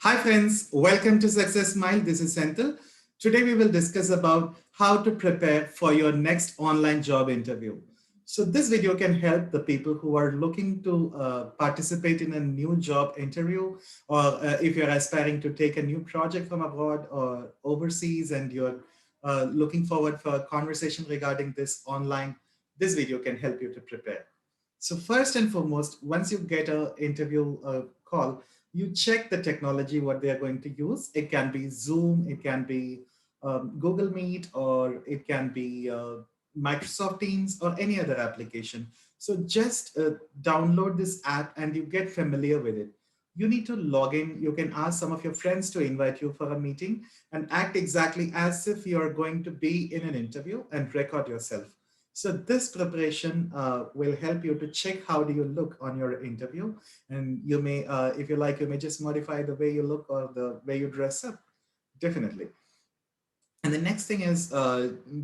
Hi friends, welcome to Success Smile. This is Senthil. Today we will discuss about how to prepare for your next online job interview. So this video can help the people who are looking to participate in a new job interview, or if you're aspiring to take a new project from abroad or overseas and you're looking forward for a conversation regarding this online, this video can help you to prepare. So first and foremost, once you get an interview call, you check the technology, what they are going to use. It can be Zoom, it can be Google Meet, or it can be Microsoft Teams or any other application. So just download this app and you get familiar with it. You need to log in. You can ask some of your friends to invite you for a meeting and act exactly as if you're going to be in an interview and record yourself. So this preparation will help you to check how do you look on your interview. And you may, if you like, you may just modify the way you look or the way you dress up, definitely. And the next thing is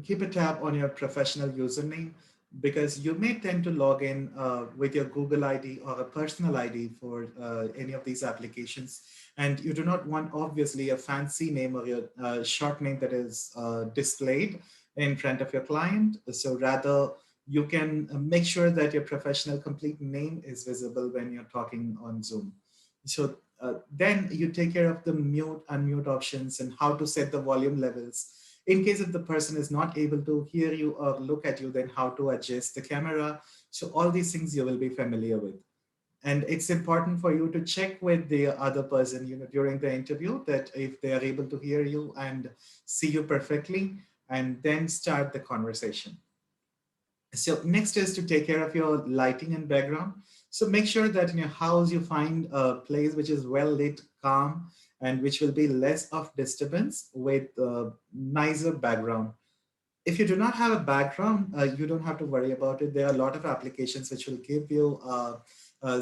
keep a tab on your professional username because you may tend to log in with your Google ID or a personal ID for any of these applications. And you do not want, obviously, a fancy name or your short name that is displayed in front of your client. So rather, you can make sure that your professional complete name is visible when you're talking on Zoom. So then you take care of the mute, unmute options and how to set the volume levels. In case if the person is not able to hear you or look at you, then how to adjust the camera. So all these things you will be familiar with. And it's important for you to check with the other person, during the interview that if they are able to hear you and see you perfectly, and then start the conversation. So next is to take care of your lighting and background. So make sure that in your house you find a place which is well lit, calm, and which will be less of disturbance with nicer background. If you do not have a background, you don't have to worry about it. There are a lot of applications which will give you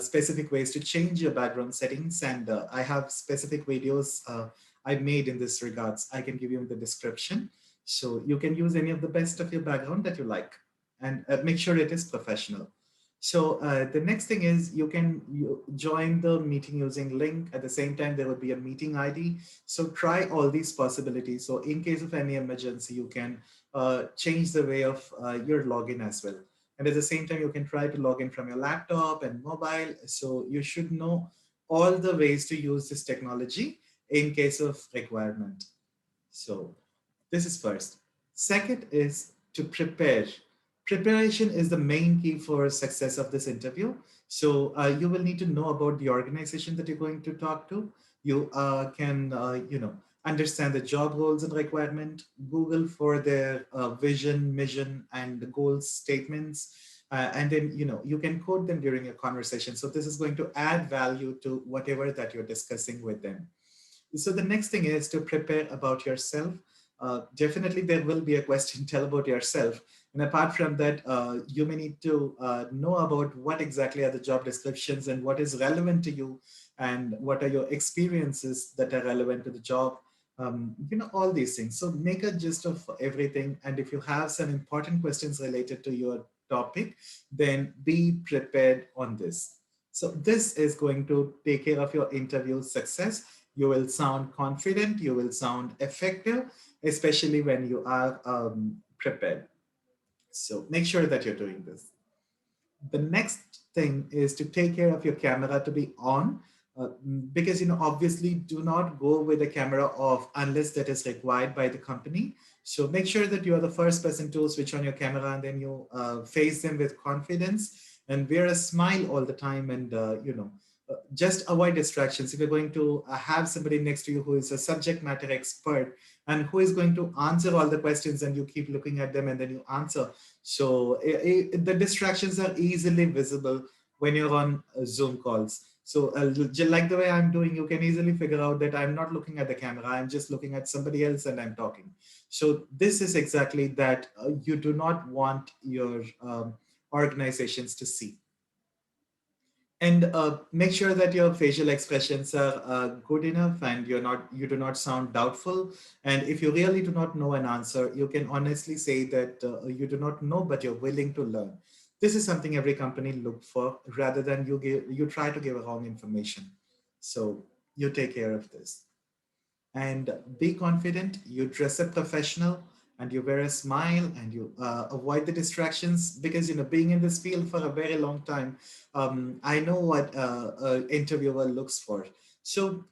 specific ways to change your background settings. And I have specific videos I made in this regards. I can give you in the description. So you can use any of the best of your background that you like and make sure it is professional. So the next thing is you join the meeting using link. At the same time, there will be a meeting ID. So try all these possibilities. So in case of any emergency, you can change the way of your login as well. And at the same time, you can try to log in from your laptop and mobile. So you should know all the ways to use this technology in case of requirement. So this is first. Second is to prepare. Preparation is the main key for success of this interview. So you will need to know about the organization that you're going to talk to. You can, understand the job roles and requirement. Google for their vision, mission, and goal statements. And then, you can quote them during your conversation. So this is going to add value to whatever that you're discussing with them. So the next thing is to prepare about yourself. Definitely there will be a question, tell about yourself. And apart from that, you may need to know about what exactly are the job descriptions and what is relevant to you and what are your experiences that are relevant to the job. All these things. So make a gist of everything. And if you have some important questions related to your topic, then be prepared on this. So this is going to take care of your interview success. You will sound confident, you will sound effective, especially when you are prepared. So make sure that you're doing this. The next thing is to take care of your camera to be on because obviously do not go with a camera off unless that is required by the company. So make sure that you are the first person to switch on your camera and then you face them with confidence and wear a smile all the time and just avoid distractions. If you're going to have somebody next to you who is a subject matter expert and who is going to answer all the questions and you keep looking at them and then you answer, so the distractions are easily visible when you're on Zoom calls. So like the way I'm doing, you can easily figure out that I'm not looking at the camera. I'm just looking at somebody else and I'm talking. So this is exactly that you do not want your organizations to see. And make sure that your facial expressions are good enough and you do not sound doubtful. And if you really do not know an answer, you can honestly say that you do not know, but you're willing to learn. This is something every company look for rather than you try to give a wrong information. So you take care of this. And be confident. You dress up professional and you wear a smile and you avoid the distractions, because being in this field for a very long time, I know what an interviewer looks for. So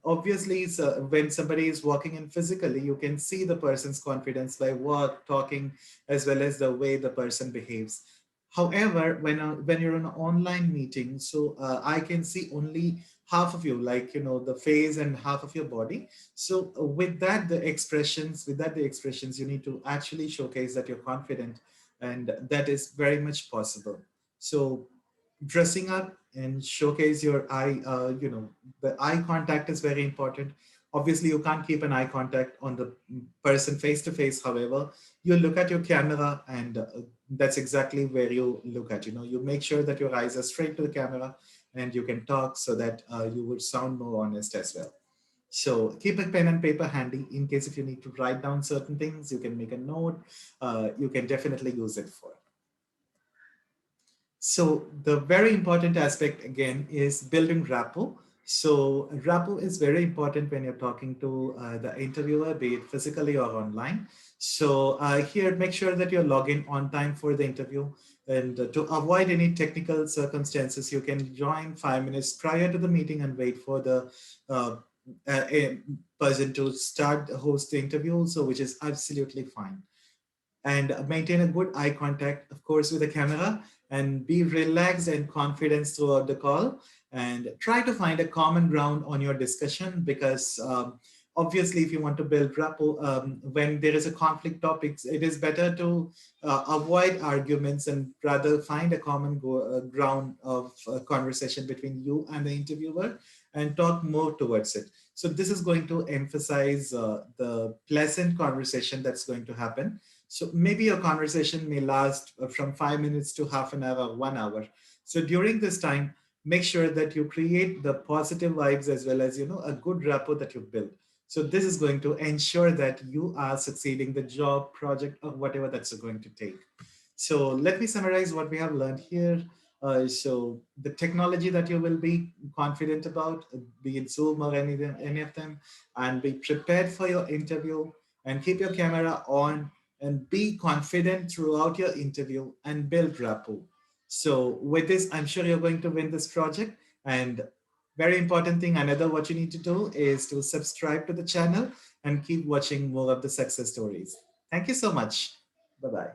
obviously, so when somebody is walking in physically, you can see the person's confidence by walk, talking, as well as the way the person behaves. However, when you're in an online meeting, so I can see only half of you, like the face and half of your body. So with that the expressions, you need to actually showcase that you're confident, and that is very much possible. So dressing up and showcase your the eye contact is very important. Obviously, you can't keep an eye contact on the person face to face. However, you look at your camera, and that's exactly where you look at. You make sure that your eyes are straight to the camera, and you can talk so that you would sound more honest as well. So keep a pen and paper handy in case if you need to write down certain things. You can make a note. You can definitely use it for. So the very important aspect again is building rapport. So rapport is very important when you're talking to the interviewer, be it physically or online. So here, make sure that you're logging on time for the interview. And to avoid any technical circumstances, you can join 5 minutes prior to the meeting and wait for the uh, a person to start host the interview. So which is absolutely fine. And maintain a good eye contact, of course, with the camera, and be relaxed and confident throughout the call. And try to find a common ground on your discussion, because obviously, if you want to build rapport, when there is a conflict topics, it is better to avoid arguments and rather find a common ground of conversation between you and the interviewer, and talk more towards it. So this is going to emphasize the pleasant conversation that's going to happen. So maybe your conversation may last from 5 minutes to half an hour, 1 hour. So during this time, make sure that you create the positive vibes as well as a good rapport that you build. So this is going to ensure that you are succeeding the job, project, or whatever that's going to take. So let me summarize what we have learned here. So the technology that you will be confident about, be it Zoom or any of them, and be prepared for your interview, and keep your camera on, and be confident throughout your interview, and build rapport. So with this, I'm sure you're going to win this project. And very important thing, another what you need to do is to subscribe to the channel and keep watching more of the success stories. Thank you so much. Bye-bye.